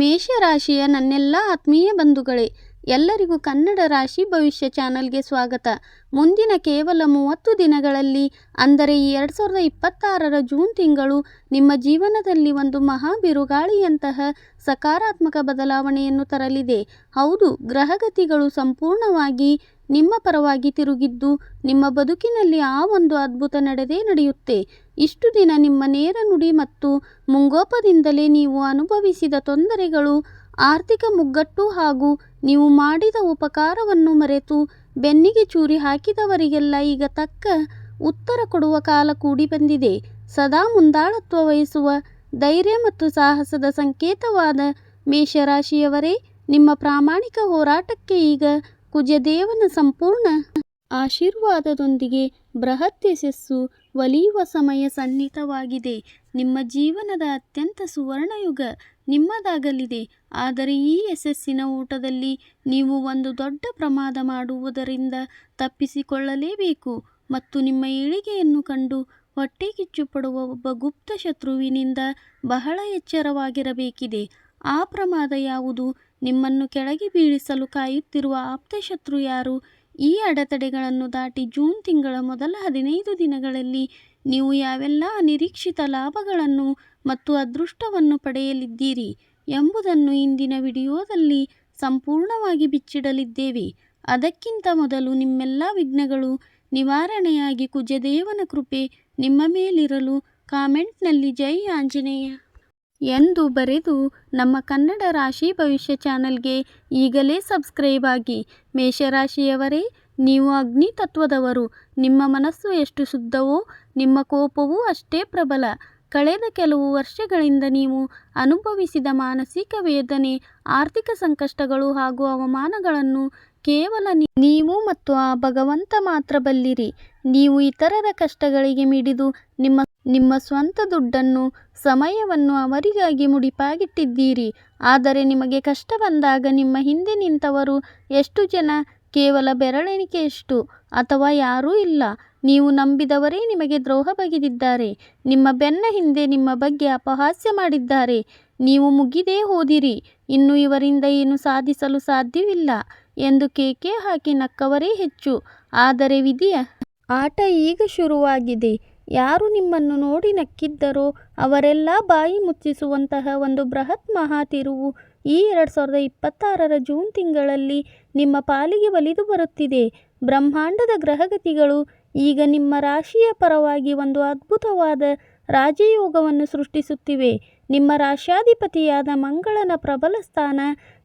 ಮೇಷರಾಶಿಯ ನನ್ನೆಲ್ಲ ಆತ್ಮೀಯ ಬಂಧುಗಳೇ, ಎಲ್ಲರಿಗೂ ಕನ್ನಡ ರಾಶಿ ಭವಿಷ್ಯ ಚಾನಲ್ಗೆ ಸ್ವಾಗತ. ಮುಂದಿನ ಕೇವಲ 30 ದಿನಗಳಲ್ಲಿ ಅಂದರೆ ಈ 2026ರ ಜೂನ್ ತಿಂಗಳು ನಿಮ್ಮ ಜೀವನದಲ್ಲಿ ಒಂದು ಮಹಾ ಬಿರುಗಾಳಿಯಂತಹ ಸಕಾರಾತ್ಮಕ ಬದಲಾವಣೆಯನ್ನು ತರಲಿದೆ. ಹೌದು, ಗ್ರಹಗತಿಗಳು ಸಂಪೂರ್ಣವಾಗಿ ನಿಮ್ಮ ಪರವಾಗಿ ತಿರುಗಿದ್ದು ನಿಮ್ಮ ಬದುಕಿನಲ್ಲಿ ಆ ಒಂದು ಅದ್ಭುತ ನಡೆದೇ ನಡೆಯುತ್ತೆ. ಇಷ್ಟು ದಿನ ನಿಮ್ಮ ನೇರ ನುಡಿ ಮತ್ತು ಮುಂಗೋಪದಿಂದಲೇ ನೀವು ಅನುಭವಿಸಿದ ತೊಂದರೆಗಳು, ಆರ್ಥಿಕ ಮುಗ್ಗಟ್ಟು ಹಾಗೂ ನೀವು ಮಾಡಿದ ಉಪಕಾರವನ್ನು ಮರೆತು ಬೆನ್ನಿಗೆ ಚೂರಿ ಹಾಕಿದವರಿಗೆಲ್ಲ ಈಗ ತಕ್ಕ ಉತ್ತರ ಕೊಡುವ ಕಾಲ ಕೂಡಿ ಬಂದಿದೆ. ಸದಾ ಮುಂದಾಳತ್ವ ವಹಿಸುವ ಧೈರ್ಯ ಮತ್ತು ಸಾಹಸದ ಸಂಕೇತವಾದ ಮೇಷರಾಶಿಯವರೇ, ನಿಮ್ಮ ಪ್ರಾಮಾಣಿಕ ಹೋರಾಟಕ್ಕೆ ಈಗ ಕುಜದೇವನ ಸಂಪೂರ್ಣ ಆಶೀರ್ವಾದದೊಂದಿಗೆ ಬೃಹತ್ ಯಶಸ್ಸು ಒಲಿಯುವ ಸಮಯ ಸನ್ನಿಹಿತವಾಗಿದೆ. ನಿಮ್ಮ ಜೀವನದ ಅತ್ಯಂತ ಸುವರ್ಣಯುಗ ನಿಮ್ಮದಾಗಲಿದೆ. ಆದರೆ ಈ ಯಶಸ್ಸಿನ ಓಟದಲ್ಲಿ ನೀವು ಒಂದು ದೊಡ್ಡ ಪ್ರಮಾದ ಮಾಡುವುದರಿಂದ ತಪ್ಪಿಸಿಕೊಳ್ಳಲೇಬೇಕು ಮತ್ತು ನಿಮ್ಮ ಏಳಿಗೆಯನ್ನು ಕಂಡು ಹೊಟ್ಟೆ ಕಿಚ್ಚು ಪಡುವ ಒಬ್ಬ ಗುಪ್ತ ಶತ್ರುವಿನಿಂದ ಬಹಳ ಎಚ್ಚರವಾಗಿರಬೇಕಿದೆ. ಆ ಪ್ರಮಾದ ಯಾವುದು? ನಿಮ್ಮನ್ನು ಕೆಳಗೆ ಬೀಳಿಸಲು ಕಾಯುತ್ತಿರುವ ಆಪ್ತಶತ್ರು ಯಾರು? ಈ ಅಡೆತಡೆಗಳನ್ನು ದಾಟಿ ಜೂನ್ ತಿಂಗಳ ಮೊದಲ 15 ದಿನಗಳಲ್ಲಿ ನೀವು ಯಾವೆಲ್ಲ ಅನಿರೀಕ್ಷಿತ ಲಾಭಗಳನ್ನು ಮತ್ತು ಅದೃಷ್ಟವನ್ನು ಪಡೆಯಲಿದ್ದೀರಿ ಎಂಬುದನ್ನು ಇಂದಿನ ವಿಡಿಯೋದಲ್ಲಿ ಸಂಪೂರ್ಣವಾಗಿ ಬಿಚ್ಚಿಡಲಿದ್ದೇವೆ. ಅದಕ್ಕಿಂತ ಮೊದಲು ನಿಮ್ಮೆಲ್ಲ ವಿಘ್ನಗಳು ನಿವಾರಣೆಯಾಗಿ ಕುಜದೇವನ ಕೃಪೆ ನಿಮ್ಮ ಮೇಲಿರಲು ಕಾಮೆಂಟ್ನಲ್ಲಿ ಜೈ ಆಂಜನೇಯ ಎಂದು ಬರೆದು ನಮ್ಮ ಕನ್ನಡ ರಾಶಿ ಭವಿಷ್ಯ ಚಾನಲ್ಗೆ ಈಗಲೇ ಸಬ್ಸ್ಕ್ರೈಬ್ ಆಗಿ. ಮೇಷರಾಶಿಯವರೇ, ನೀವು ಅಗ್ನಿ ತತ್ವದವರು. ನಿಮ್ಮ ಮನಸ್ಸು ಎಷ್ಟು ಶುದ್ಧವೋ ನಿಮ್ಮ ಕೋಪವೂ ಅಷ್ಟೇ ಪ್ರಬಲ. ಕಳೆದ ಕೆಲವು ವರ್ಷಗಳಿಂದ ನೀವು ಅನುಭವಿಸಿದ ಮಾನಸಿಕ ವೇದನೆ, ಆರ್ಥಿಕ ಸಂಕಷ್ಟಗಳು ಹಾಗೂ ಅವಮಾನಗಳನ್ನು ಕೇವಲ ನೀವು ಮತ್ತು ಆ ಭಗವಂತ ಮಾತ್ರ ಬಲ್ಲಿರಿ. ನೀವು ಇತರರ ಕಷ್ಟಗಳಿಗೆ ಮಿಡಿದು ನಿಮ್ಮ ಸ್ವಂತ ದುಡ್ಡನ್ನು, ಸಮಯವನ್ನು ಅವರಿಗಾಗಿ ಮುಡಿಪಾಗಿಟ್ಟಿದ್ದೀರಿ. ಆದರೆ ನಿಮಗೆ ಕಷ್ಟ ಬಂದಾಗ ನಿಮ್ಮ ಹಿಂದೆ ನಿಂತವರು ಎಷ್ಟು ಜನ? ಕೇವಲ ಬೆರಳೆಣಿಕೆಯಷ್ಟು ಅಥವಾ ಯಾರೂ ಇಲ್ಲ. ನೀವು ನಂಬಿದವರೇ ನಿಮಗೆ ದ್ರೋಹ ಬಗೆದಿದ್ದಾರೆ. ನಿಮ್ಮ ಬೆನ್ನ ಹಿಂದೆ ನಿಮ್ಮ ಬಗ್ಗೆ ಅಪಹಾಸ್ಯ ಮಾಡಿದ್ದಾರೆ. ನೀವು ಮುಗಿದೇ ಹೋದಿರಿ, ಇನ್ನು ಇವರಿಂದ ಏನು ಸಾಧಿಸಲು ಸಾಧ್ಯವಿಲ್ಲ ಎಂದು ಕೇಕೆ ಹಾಕಿ ನಕ್ಕವರೇ ಹೆಚ್ಚು. ಆದರೆ ವಿಧಿಯ ಆಟ ಈಗ ಶುರುವಾಗಿದೆ. ಯಾರು ನಿಮ್ಮನ್ನು ನೋಡಿ ನಕ್ಕಿದ್ದರೋ ಅವರೆಲ್ಲ ಬಾಯಿ ಮುಚ್ಚಿಸುವಂತಹ ಒಂದು ಬೃಹತ್ ಮಹಾ ತಿರುವು ಈ 2026ರ ಜೂನ್ ತಿಂಗಳಲ್ಲಿ ನಿಮ್ಮ ಪಾಲಿಗೆ ಒಲಿದು ಬರುತ್ತಿದೆ. ಬ್ರಹ್ಮಾಂಡದ ಗ್ರಹಗತಿಗಳು ಈಗ ನಿಮ್ಮ ರಾಶಿಯ ಪರವಾಗಿ ಒಂದು ಅದ್ಭುತವಾದ ರಾಜಯೋಗವನ್ನು ಸೃಷ್ಟಿಸುತ್ತಿವೆ. ನಿಮ್ಮ ರಾಶ್ಯಾಧಿಪತಿಯಾದ ಮಂಗಳನ ಪ್ರಬಲ ಸ್ಥಾನ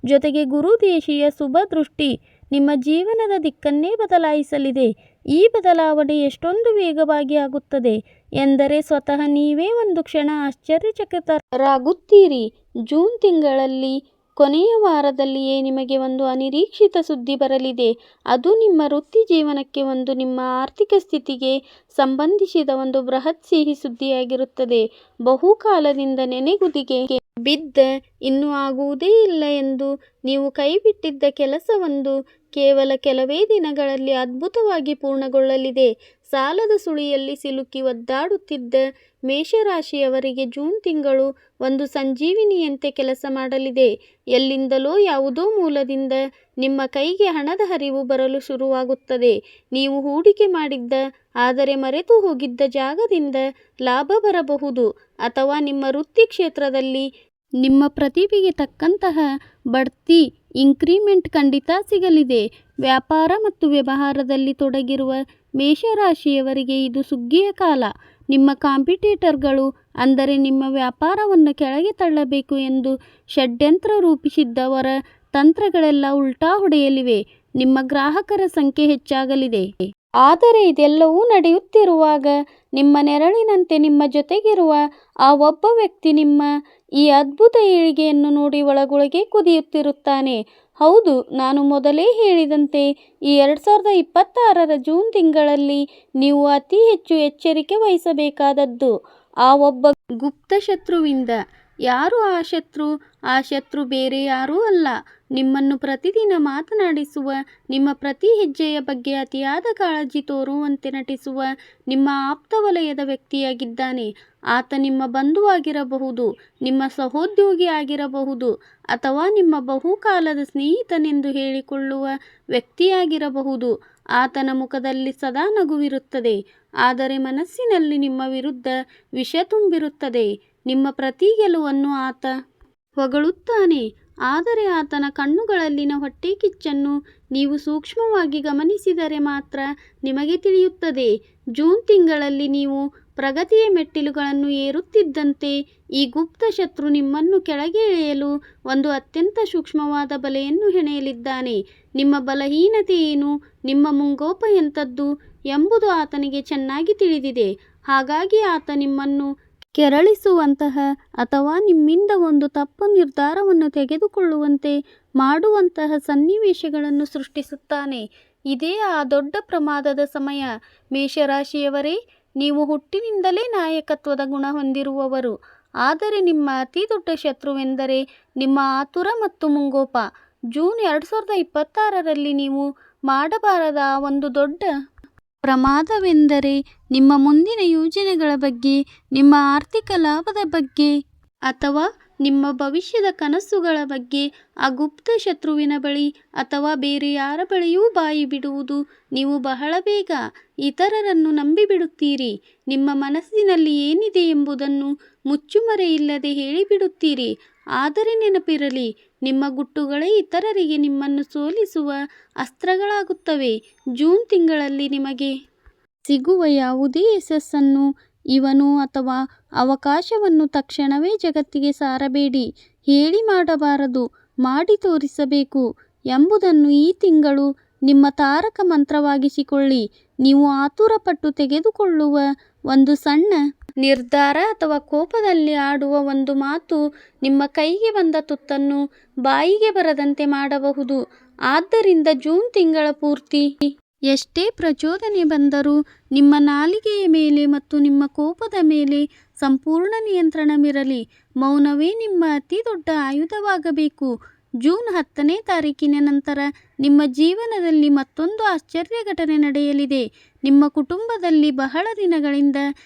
ಜೊತೆಗೆ ಗುರು ದೇಶೀಯ ಶುಭ ದೃಷ್ಟಿ ನಿಮ್ಮ ಜೀವನದ ದಿಕ್ಕನ್ನೇ ಬದಲಾಯಿಸಲಿದೆ. ಈ ಬದಲಾವಣೆ ಎಷ್ಟೊಂದು ವೇಗವಾಗಿ ಆಗುತ್ತದೆ ಎಂದರೆ ಸ್ವತಃ ನೀವೇ ಒಂದು ಕ್ಷಣ ಆಶ್ಚರ್ಯಚಕಿತರಾಗುತ್ತೀರಿ. ಜೂನ್ ತಿಂಗಳಲ್ಲಿ ಕೊನೆಯ ವಾರದಲ್ಲಿಯೇ ನಿಮಗೆ ಒಂದು ಅನಿರೀಕ್ಷಿತ ಸುದ್ದಿ ಬರಲಿದೆ. ಅದು ನಿಮ್ಮ ವೃತ್ತಿ ಜೀವನಕ್ಕೆ ಒಂದು ನಿಮ್ಮ ಆರ್ಥಿಕ ಸ್ಥಿತಿಗೆ ಸಂಬಂಧಿಸಿದ ಒಂದು ಬೃಹತ್ ಸಿಹಿ ಸುದ್ದಿಯಾಗಿರುತ್ತದೆ. ಬಹುಕಾಲದಿಂದ ನೆನೆಗುದಿಗೆ ಬಿದ್ದ, ಇನ್ನೂ ಆಗುವುದೇ ಇಲ್ಲ ಎಂದು ನೀವು ಕೈಬಿಟ್ಟಿದ್ದ ಕೆಲಸವೊಂದು ಕೇವಲ ಕೆಲವೇ ದಿನಗಳಲ್ಲಿ ಅದ್ಭುತವಾಗಿ ಪೂರ್ಣಗೊಳ್ಳಲಿದೆ. ಸಾಲದ ಸುಳಿಯಲ್ಲಿ ಸಿಲುಕಿ ಒದ್ದಾಡುತ್ತಿದ್ದ ಮೇಷರಾಶಿಯವರಿಗೆ ಜೂನ್ ತಿಂಗಳು ಒಂದು ಸಂಜೀವಿನಿಯಂತೆ ಕೆಲಸ ಮಾಡಲಿದೆ. ಎಲ್ಲಿಂದಲೋ ಯಾವುದೋ ಮೂಲದಿಂದ ನಿಮ್ಮ ಕೈಗೆ ಹಣದ ಹರಿವು ಬರಲು ಶುರುವಾಗುತ್ತದೆ. ನೀವು ಹೂಡಿಕೆ ಮಾಡಿದ್ದ ಆದರೆ ಮರೆತು ಹೋಗಿದ್ದ ಜಾಗದಿಂದ ಲಾಭ ಬರಬಹುದು ಅಥವಾ ನಿಮ್ಮ ವೃತ್ತಿ ಕ್ಷೇತ್ರದಲ್ಲಿ ನಿಮ್ಮ ಪ್ರತಿಭೆಗೆ ತಕ್ಕಂತಹ ಬಡ್ತಿ, ಇನ್ಕ್ರಿಮೆಂಟ್ ಖಂಡಿತ ಸಿಗಲಿದೆ. ವ್ಯಾಪಾರ ಮತ್ತು ವ್ಯವಹಾರದಲ್ಲಿ ತೊಡಗಿರುವ ಮೇಷರಾಶಿಯವರಿಗೆ ಇದು ಸುಗ್ಗಿಯ ಕಾಲ. ನಿಮ್ಮ ಕಾಂಪಿಟೇಟರ್ಗಳು, ಅಂದರೆ ನಿಮ್ಮ ವ್ಯಾಪಾರವನ್ನು ಕೆಳಗೆ ತಳ್ಳಬೇಕು ಎಂದು ಷಡ್ಯಂತ್ರ ರೂಪಿಸಿದ್ದವರ ತಂತ್ರಗಳೆಲ್ಲ ಉಲ್ಟಾ ಹೊಡೆಯಲಿವೆ. ನಿಮ್ಮ ಗ್ರಾಹಕರ ಸಂಖ್ಯೆ ಹೆಚ್ಚಾಗಲಿದೆ. ಆದರೆ ಇದೆಲ್ಲವೂ ನಡೆಯುತ್ತಿರುವಾಗ ನಿಮ್ಮ ನೆರಳಿನಂತೆ ನಿಮ್ಮ ಜೊತೆಗಿರುವ ಆ ಒಬ್ಬ ವ್ಯಕ್ತಿ ನಿಮ್ಮ ಈ ಅದ್ಭುತ ಏಳಿಗೆಯನ್ನು ನೋಡಿ ಒಳಗೊಳಗೆ ಕುದಿಯುತ್ತಿರುತ್ತಾನೆ. ಹೌದು, ನಾನು ಮೊದಲೇ ಹೇಳಿದಂತೆ ಈ 2026ರ ಜೂನ್ ತಿಂಗಳಲ್ಲಿ ನೀವು ಅತಿ ಹೆಚ್ಚು ಎಚ್ಚರಿಕೆ ವಹಿಸಬೇಕಾದದ್ದು ಆ ಒಬ್ಬ ಗುಪ್ತ ಶತ್ರುವಿಂದ. ಯಾರು ಆ ಶತ್ರು ಬೇರೆ ಯಾರೂ ಅಲ್ಲ, ನಿಮ್ಮನ್ನು ಪ್ರತಿದಿನ ಮಾತನಾಡಿಸುವ, ನಿಮ್ಮ ಪ್ರತಿ ಹೆಜ್ಜೆಯ ಬಗ್ಗೆ ಅತಿಯಾದ ಕಾಳಜಿ ತೋರುವಂತೆ ನಟಿಸುವ ನಿಮ್ಮ ಆಪ್ತ ವಲಯದ ವ್ಯಕ್ತಿಯಾಗಿದ್ದಾನೆ. ಆತ ನಿಮ್ಮ ಬಂಧುವಾಗಿರಬಹುದು, ನಿಮ್ಮ ಸಹೋದ್ಯೋಗಿ ಆಗಿರಬಹುದು, ಅಥವಾ ನಿಮ್ಮ ಬಹುಕಾಲದ ಸ್ನೇಹಿತನೆಂದು ಹೇಳಿಕೊಳ್ಳುವ ವ್ಯಕ್ತಿಯಾಗಿರಬಹುದು. ಆತನ ಮುಖದಲ್ಲಿ ಸದಾ ನಗುವಿರುತ್ತದೆ, ಆದರೆ ಮನಸ್ಸಿನಲ್ಲಿ ನಿಮ್ಮ ವಿರುದ್ಧ ವಿಷ ತುಂಬಿರುತ್ತದೆ. ನಿಮ್ಮ ಪ್ರತಿ ಗೆಲುವನ್ನು ಆತ ಹೊಗಳುತ್ತಾನೆ, ಆದರೆ ಆತನ ಕಣ್ಣುಗಳಲ್ಲಿನ ಹೊಟ್ಟೆಕಿಚ್ಚನ್ನು ನೀವು ಸೂಕ್ಷ್ಮವಾಗಿ ಗಮನಿಸಿದರೆ ಮಾತ್ರ ನಿಮಗೆ ತಿಳಿಯುತ್ತದೆ. ಜೂನ್ ತಿಂಗಳಲ್ಲಿ ನೀವು ಪ್ರಗತಿಯ ಮೆಟ್ಟಿಲುಗಳನ್ನು ಏರುತ್ತಿದ್ದಂತೆ ಈ ಗುಪ್ತ ಶತ್ರು ನಿಮ್ಮನ್ನು ಕೆಳಗೆ ಎಳೆಯಲು ಒಂದು ಅತ್ಯಂತ ಸೂಕ್ಷ್ಮವಾದ ಬಲೆಯನ್ನು ಹೆಣೆಯಲಿದ್ದಾನೆ. ನಿಮ್ಮ ಬಲಹೀನತೆ ಏನು, ನಿಮ್ಮ ಮುಂಗೋಪ ಎಂಥದ್ದು ಎಂಬುದು ಆತನಿಗೆ ಚೆನ್ನಾಗಿ ತಿಳಿದಿದೆ. ಹಾಗಾಗಿ ಆತ ನಿಮ್ಮನ್ನು ಕೆರಳಿಸುವಂತಹ ಅಥವಾ ನಿಮ್ಮಿಂದ ಒಂದು ತಪ್ಪು ನಿರ್ಧಾರವನ್ನು ತೆಗೆದುಕೊಳ್ಳುವಂತೆ ಮಾಡುವಂತಹ ಸನ್ನಿವೇಶಗಳನ್ನು ಸೃಷ್ಟಿಸುತ್ತಾನೆ. ಇದೇ ಆ ದೊಡ್ಡ ಪ್ರಮಾದದ ಸಮಯ. ಮೇಷರಾಶಿಯವರೇ, ನೀವು ಹುಟ್ಟಿನಿಂದಲೇ ನಾಯಕತ್ವದ ಗುಣ ಹೊಂದಿರುವವರು, ಆದರೆ ನಿಮ್ಮ ಅತಿ ದೊಡ್ಡ ಶತ್ರುವೆಂದರೆ ನಿಮ್ಮ ಆತುರ ಮತ್ತು ಮುಂಗೋಪ. ಜೂನ್ 2026ರಲ್ಲಿ ನೀವು ಮಾಡಬಾರದ ಒಂದು ದೊಡ್ಡ ಪ್ರಮಾದವೆಂದರೆ ನಿಮ್ಮ ಮುಂದಿನ ಯೋಜನೆಗಳ ಬಗ್ಗೆ, ನಿಮ್ಮ ಆರ್ಥಿಕ ಲಾಭದ ಬಗ್ಗೆ ಅಥವಾ ನಿಮ್ಮ ಭವಿಷ್ಯದ ಕನಸುಗಳ ಬಗ್ಗೆ ಆ ಗುಪ್ತ ಶತ್ರುವಿನ ಬಳಿ ಅಥವಾ ಬೇರೆ ಯಾರ ಬಳಿಯೂ ಬಾಯಿ ಬಿಡುವುದು. ನೀವು ಬಹಳ ಬೇಗ ಇತರರನ್ನು ನಂಬಿಬಿಡುತ್ತೀರಿ. ನಿಮ್ಮ ಮನಸ್ಸಿನಲ್ಲಿ ಏನಿದೆ ಎಂಬುದನ್ನು ಮುಚ್ಚುಮರೆಯಿಲ್ಲದೆ ಹೇಳಿಬಿಡುತ್ತೀರಿ. ಆದರೆ ನೆನಪಿರಲಿ, ನಿಮ್ಮ ಗುಟ್ಟುಗಳೇ ಇತರರಿಗೆ ನಿಮ್ಮನ್ನು ಸೋಲಿಸುವ ಅಸ್ತ್ರಗಳಾಗುತ್ತವೆ. ಜೂನ್ ತಿಂಗಳಲ್ಲಿ ನಿಮಗೆ ಸಿಗುವ ಯಾವುದೇ ಯಶಸ್ಸನ್ನು, ಇವನು ಅಥವಾ ಅವಕಾಶವನ್ನು ತಕ್ಷಣವೇ ಜಗತ್ತಿಗೆ ಸಾರಬೇಡಿ. ಹೇಳಿ ಮಾಡಬಾರದು, ಮಾಡಿ ತೋರಿಸಬೇಕು ಎಂಬುದನ್ನು ಈ ತಿಂಗಳು ನಿಮ್ಮ ತಾರಕ ಮಂತ್ರವಾಗಿಸಿಕೊಳ್ಳಿ. ನೀವು ಆತುರಪಟ್ಟು ತೆಗೆದುಕೊಳ್ಳುವ ಒಂದು ಸಣ್ಣ ನಿರ್ಧಾರ ಅಥವಾ ಕೋಪದಲ್ಲಿ ಆಡುವ ಒಂದು ಮಾತು ನಿಮ್ಮ ಕೈಗೆ ಬಂದ ತುತ್ತನ್ನು ಬಾಯಿಗೆ ಬರದಂತೆ ಮಾಡಬಹುದು. ಆದ್ದರಿಂದ ಜೂನ್ ತಿಂಗಳ ಪೂರ್ತಿ ಎಷ್ಟೇ ಪ್ರಚೋದನೆ ಬಂದರೂ ನಿಮ್ಮ ನಾಲಿಗೆಯ ಮೇಲೆ ಮತ್ತು ನಿಮ್ಮ ಕೋಪದ ಮೇಲೆ ಸಂಪೂರ್ಣ ನಿಯಂತ್ರಣವಿರಲಿ. ಮೌನವೇ ನಿಮ್ಮ ಅತಿ ದೊಡ್ಡ ಆಯುಧವಾಗಬೇಕು. ಜೂನ್ 10ನೇ ತಾರೀಕಿನ ನಂತರ ನಿಮ್ಮ ಜೀವನದಲ್ಲಿ ಮತ್ತೊಂದು ಆಶ್ಚರ್ಯ ಘಟನೆ ನಡೆಯಲಿದೆ. ನಿಮ್ಮ ಕುಟುಂಬದಲ್ಲಿ ಬಹಳ ದಿನಗಳಿಂದ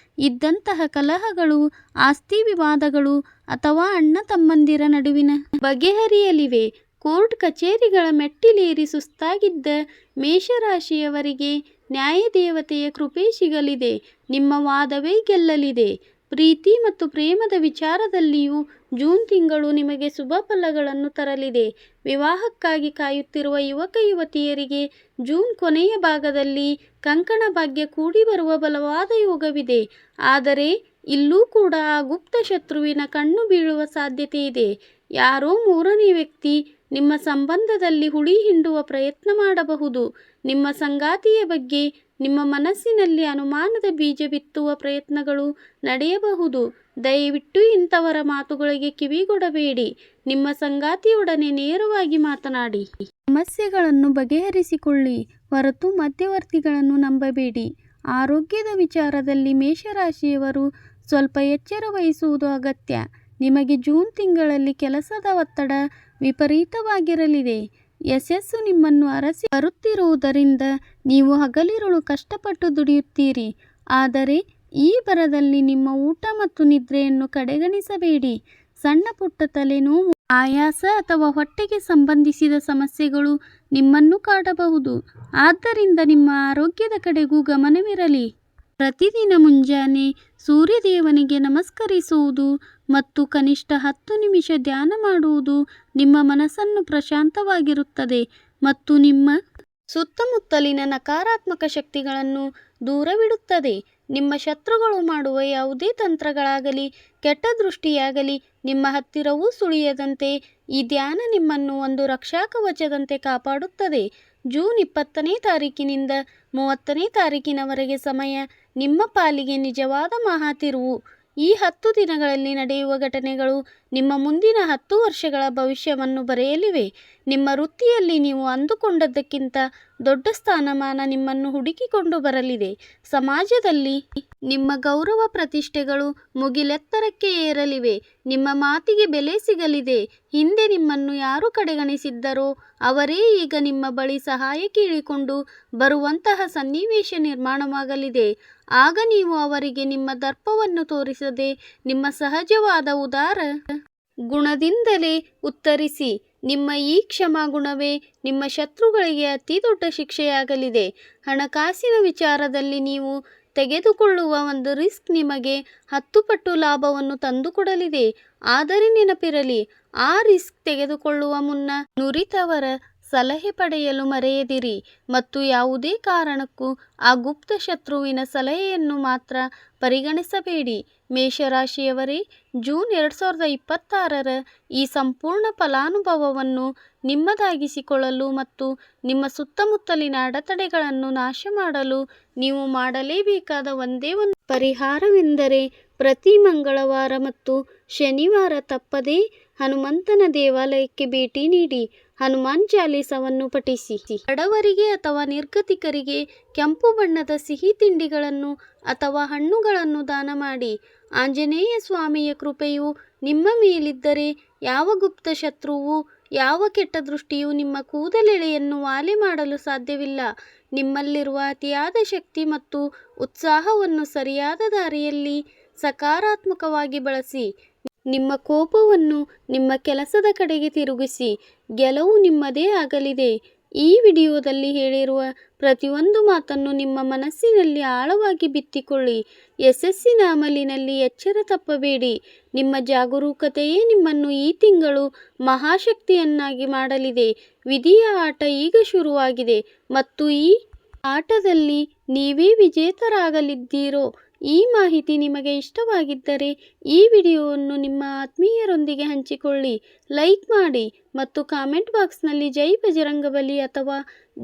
ಇದ್ದಂತಹ ಕಲಹಗಳು, ಆಸ್ತಿ ವಿವಾದಗಳು ಅಥವಾ ಅಣ್ಣ ತಮ್ಮಂದಿರ ನಡುವಿನ ಬಗೆಹರಿಯಲಿವೆ. ಕೋರ್ಟ್ ಕಚೇರಿಗಳ ಮೆಟ್ಟಿಲೇರಿ ಸುಸ್ತಾಗಿದ್ದ ಮೇಷರಾಶಿಯವರಿಗೆ ನ್ಯಾಯದೇವತೆಯ ಕೃಪೆ ಸಿಗಲಿದೆ. ನಿಮ್ಮ ವಾದವೇ ಗೆಲ್ಲಲಿದೆ. ಪ್ರೀತಿ ಮತ್ತು ಪ್ರೇಮದ ವಿಚಾರದಲ್ಲಿಯೂ ಜೂನ್ ತಿಂಗಳು ನಿಮಗೆ ಶುಭ ಫಲಗಳನ್ನು ತರಲಿದೆ. ವಿವಾಹಕ್ಕಾಗಿ ಕಾಯುತ್ತಿರುವ ಯುವಕ ಯುವತಿಯರಿಗೆ ಜೂನ್ ಕೊನೆಯ ಭಾಗದಲ್ಲಿ ಕಂಕಣ ಭಾಗ್ಯ ಕೂಡಿ ಬರುವ ಬಲವಾದ ಯೋಗವಿದೆ. ಆದರೆ ಇಲ್ಲೂ ಕೂಡ ಆ ಗುಪ್ತ ಶತ್ರುವಿನ ಕಣ್ಣು ಬೀಳುವ ಸಾಧ್ಯತೆ ಇದೆ. ಯಾರೋ ಮೂರನೇ ವ್ಯಕ್ತಿ ನಿಮ್ಮ ಸಂಬಂಧದಲ್ಲಿ ಹುಳಿ ಹಿಂಡುವ ಪ್ರಯತ್ನ ಮಾಡಬಹುದು. ನಿಮ್ಮ ಸಂಗಾತಿಯ ಬಗ್ಗೆ ನಿಮ್ಮ ಮನಸ್ಸಿನಲ್ಲಿ ಅನುಮಾನದ ಬೀಜ ಬಿತ್ತುವ ಪ್ರಯತ್ನಗಳು ನಡೆಯಬಹುದು. ದಯವಿಟ್ಟು ಇಂಥವರ ಮಾತುಗಳಿಗೆ ಕಿವಿಗೊಡಬೇಡಿ. ನಿಮ್ಮ ಸಂಗಾತಿಯೊಡನೆ ನೇರವಾಗಿ ಮಾತನಾಡಿ. ಸಮಸ್ಯೆಗಳನ್ನು ಬಗೆಹರಿಸಿಕೊಳ್ಳಿ ಹೊರತು ಮಧ್ಯವರ್ತಿಗಳನ್ನು ನಂಬಬೇಡಿ. ಆರೋಗ್ಯದ ವಿಚಾರದಲ್ಲಿ ಮೇಷರಾಶಿಯವರು ಸ್ವಲ್ಪ ಎಚ್ಚರ ವಹಿಸುವುದು ಅಗತ್ಯ. ನಿಮಗೆ ಜೂನ್ ತಿಂಗಳಲ್ಲಿ ಕೆಲಸದ ಒತ್ತಡ ವಿಪರೀತವಾಗಿರಲಿದೆ. ಯಶಸ್ಸು ನಿಮ್ಮನ್ನು ಅರಸಿ ಬರುತ್ತಿರುವುದರಿಂದ ನೀವು ಹಗಲಿರುಳು ಕಷ್ಟಪಟ್ಟು ದುಡಿಯುತ್ತೀರಿ. ಆದರೆ ಈ ಬರದಲ್ಲಿ ನಿಮ್ಮ ಊಟ ಮತ್ತು ನಿದ್ರೆಯನ್ನು ಕಡೆಗಣಿಸಬೇಡಿ. ಸಣ್ಣ ಪುಟ್ಟ ತಲೆನೋವು, ಆಯಾಸ ಅಥವಾ ಹೊಟ್ಟೆಗೆ ಸಂಬಂಧಿಸಿದ ಸಮಸ್ಯೆಗಳು ನಿಮ್ಮನ್ನು ಕಾಡಬಹುದು. ಆದ್ದರಿಂದ ನಿಮ್ಮ ಆರೋಗ್ಯದ ಕಡೆಗೂ ಗಮನವಿರಲಿ. ಪ್ರತಿದಿನ ಮುಂಜಾನೆ ಸೂರ್ಯದೇವನಿಗೆ ನಮಸ್ಕರಿಸುವುದು ಮತ್ತು ಕನಿಷ್ಠ 10 ನಿಮಿಷ ಧ್ಯಾನ ಮಾಡುವುದು ನಿಮ್ಮ ಮನಸ್ಸನ್ನು ಪ್ರಶಾಂತವಾಗಿರುತ್ತದೆ ಮತ್ತು ನಿಮ್ಮ ಸುತ್ತಮುತ್ತಲಿನ ನಕಾರಾತ್ಮಕ ಶಕ್ತಿಗಳನ್ನು ದೂರವಿಡುತ್ತದೆ. ನಿಮ್ಮ ಶತ್ರುಗಳು ಮಾಡುವ ಯಾವುದೇ ತಂತ್ರಗಳಾಗಲಿ, ಕೆಟ್ಟ ದೃಷ್ಟಿಯಾಗಲಿ ನಿಮ್ಮ ಹತ್ತಿರವೂ ಸುಳಿಯದಂತೆ ಈ ಧ್ಯಾನ ನಿಮ್ಮನ್ನು ಒಂದು ರಕ್ಷಾಕವಚದಂತೆ ಕಾಪಾಡುತ್ತದೆ. ಜೂನ್ 20ನೇ ತಾರೀಕಿನಿಂದ 30ನೇ ತಾರೀಕಿನವರೆಗೆ ಸಮಯ ನಿಮ್ಮ ಪಾಲಿಗೆ ನಿಜವಾದ ಮಹಾತಿರುವು. ಈ 10 ದಿನಗಳಲ್ಲಿ ನಡೆಯುವ ಘಟನೆಗಳು ನಿಮ್ಮ ಮುಂದಿನ 10 ವರ್ಷಗಳ ಭವಿಷ್ಯವನ್ನು ಬರೆಯಲಿವೆ. ನಿಮ್ಮ ವೃತ್ತಿಯಲ್ಲಿ ನೀವು ಅಂದುಕೊಂಡದ್ದಕ್ಕಿಂತ ದೊಡ್ಡ ಸ್ಥಾನಮಾನ ನಿಮ್ಮನ್ನು ಹುಡುಕಿಕೊಂಡು ಬರಲಿದೆ. ಸಮಾಜದಲ್ಲಿ ನಿಮ್ಮ ಗೌರವ ಪ್ರತಿಷ್ಠೆಗಳು ಮುಗಿಲೆತ್ತರಕ್ಕೆ ಏರಲಿವೆ. ನಿಮ್ಮ ಮಾತಿಗೆ ಬೆಲೆ ಸಿಗಲಿದೆ. ಹಿಂದೆ ನಿಮ್ಮನ್ನು ಯಾರು ಕಡೆಗಣಿಸಿದ್ದರೋ ಅವರೇ ಈಗ ನಿಮ್ಮ ಬಳಿ ಸಹಾಯ ಕೇಳಿಕೊಂಡು ಬರುವಂತಹ ಸನ್ನಿವೇಶ ನಿರ್ಮಾಣವಾಗಲಿದೆ. ಆಗ ನೀವು ಅವರಿಗೆ ನಿಮ್ಮ ದರ್ಪವನ್ನು ತೋರಿಸದೆ ನಿಮ್ಮ ಸಹಜವಾದ ಉದಾರ ಗುಣದಿಂದಲೇ ಉತ್ತರಿಸಿ. ನಿಮ್ಮ ಈ ಕ್ಷಮಾ ಗುಣವೇ ನಿಮ್ಮ ಶತ್ರುಗಳಿಗೆ ಅತಿ ದೊಡ್ಡ ಶಿಕ್ಷೆಯಾಗಲಿದೆ. ಹಣಕಾಸಿನ ವಿಚಾರದಲ್ಲಿ ನೀವು ತೆಗೆದುಕೊಳ್ಳುವ ಒಂದು ರಿಸ್ಕ್ ನಿಮಗೆ 10 ಪಟ್ಟು ಲಾಭವನ್ನು ತಂದುಕೊಡಲಿದೆ. ಆದರೆ ನೆನಪಿರಲಿ, ಆ ರಿಸ್ಕ್ ತೆಗೆದುಕೊಳ್ಳುವ ಮುನ್ನ ನುರಿತವರ ಸಲಹೆ ಪಡೆಯಲು ಮರೆಯದಿರಿ ಮತ್ತು ಯಾವುದೇ ಕಾರಣಕ್ಕೂ ಆ ಗುಪ್ತ ಶತ್ರುವಿನ ಸಲಹೆಯನ್ನು ಮಾತ್ರ ಪರಿಗಣಿಸಬೇಡಿ. ಮೇಷರಾಶಿಯವರೇ, ಜೂನ್ 2026ರ ಈ ಸಂಪೂರ್ಣ ಫಲಾನುಭವವನ್ನು ನಿಮ್ಮದಾಗಿಸಿಕೊಳ್ಳಲು ಮತ್ತು ನಿಮ್ಮ ಸುತ್ತಮುತ್ತಲಿನ ಅಡೆತಡೆಗಳನ್ನು ನಾಶ ಮಾಡಲು ನೀವು ಮಾಡಲೇಬೇಕಾದ ಒಂದೇ ಒಂದು ಪರಿಹಾರವೆಂದರೆ ಪ್ರತಿ ಮಂಗಳವಾರ ಮತ್ತು ಶನಿವಾರ ತಪ್ಪದೇ ಹನುಮಂತನ ದೇವಾಲಯಕ್ಕೆ ಭೇಟಿ ನೀಡಿ ಹನುಮಾನ್ ಚಾಲೀಸವನ್ನು ಪಠಿಸಿ. ಬಡವರಿಗೆ ಅಥವಾ ನಿರ್ಗತಿಕರಿಗೆ ಕೆಂಪು ಬಣ್ಣದ ಸಿಹಿ ತಿಂಡಿಗಳನ್ನು ಅಥವಾ ಹಣ್ಣುಗಳನ್ನು ದಾನ ಮಾಡಿ. ಆಂಜನೇಯ ಸ್ವಾಮಿಯ ಕೃಪೆಯು ನಿಮ್ಮ ಮೇಲಿದ್ದರೆ ಯಾವ ಗುಪ್ತ ಶತ್ರುವು, ಯಾವ ಕೆಟ್ಟ ದೃಷ್ಟಿಯೂ ನಿಮ್ಮ ಕೂದಲೆಳೆಯನ್ನು ವಾಲೆ ಮಾಡಲು ಸಾಧ್ಯವಿಲ್ಲ. ನಿಮ್ಮಲ್ಲಿರುವ ಅತಿಯಾದ ಶಕ್ತಿ ಮತ್ತು ಉತ್ಸಾಹವನ್ನು ಸರಿಯಾದ ದಾರಿಯಲ್ಲಿ ಸಕಾರಾತ್ಮಕವಾಗಿ ಬಳಸಿ. ನಿಮ್ಮ ಕೋಪವನ್ನು ನಿಮ್ಮ ಕೆಲಸದ ಕಡೆಗೆ ತಿರುಗಿಸಿ. ಗೆಲುವು ನಿಮ್ಮದೇ ಆಗಲಿದೆ. ಈ ವಿಡಿಯೋದಲ್ಲಿ ಹೇಳಿರುವ ಪ್ರತಿಯೊಂದು ಮಾತನ್ನು ನಿಮ್ಮ ಮನಸ್ಸಿನಲ್ಲಿ ಆಳವಾಗಿ ಬಿತ್ತಿಕೊಳ್ಳಿ. ಯಶಸ್ಸಿನ ಅಮಲಿನಲ್ಲಿ ಎಚ್ಚರ ತಪ್ಪಬೇಡಿ. ನಿಮ್ಮ ಜಾಗರೂಕತೆಯೇ ನಿಮ್ಮನ್ನು ಈ ತಿಂಗಳು ಮಹಾಶಕ್ತಿಯನ್ನಾಗಿ ಮಾಡಲಿದೆ. ವಿಧಿಯ ಆಟ ಈಗ ಶುರುವಾಗಿದೆ ಮತ್ತು ಈ ಆಟದಲ್ಲಿ ನೀವೇ ವಿಜೇತರಾಗಲಿದ್ದೀರೋ. ಈ ಮಾಹಿತಿ ನಿಮಗೆ ಇಷ್ಟವಾಗಿದ್ದರೆ ಈ ವಿಡಿಯೋವನ್ನು ನಿಮ್ಮ ಆತ್ಮೀಯರೊಂದಿಗೆ ಹಂಚಿಕೊಳ್ಳಿ, ಲೈಕ್ ಮಾಡಿ ಮತ್ತು ಕಾಮೆಂಟ್ ಬಾಕ್ಸ್ನಲ್ಲಿ ಜೈ ಬಜರಂಗಬಲಿ ಅಥವಾ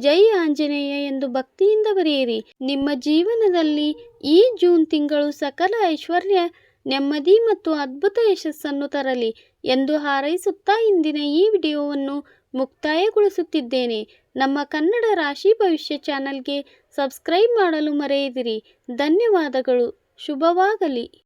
ಜೈ ಆಂಜನೇಯ ಎಂದು ಭಕ್ತಿಯಿಂದ ಬರೆಯಿರಿ. ನಿಮ್ಮ ಜೀವನದಲ್ಲಿ ಈ ಜೂನ್ ತಿಂಗಳು ಸಕಲ ಐಶ್ವರ್ಯ, ನೆಮ್ಮದಿ ಮತ್ತು ಅದ್ಭುತ ಯಶಸ್ಸನ್ನು ತರಲಿ ಎಂದು ಹಾರೈಸುತ್ತಾ ಇಂದಿನ ಈ ವಿಡಿಯೋವನ್ನು ಮುಕ್ತಾಯಗೊಳಿಸುತ್ತಿದ್ದೇನೆ. ನಮ್ಮ ಕನ್ನಡ ರಾಶಿ ಭವಿಷ್ಯ ಚಾನಲ್ಗೆ ಸಬ್ಸ್ಕ್ರೈಬ್ ಮಾಡಲು ಮರೆಯದಿರಿ. ಧನ್ಯವಾದಗಳು. ಶುಭವಾಗಲಿ.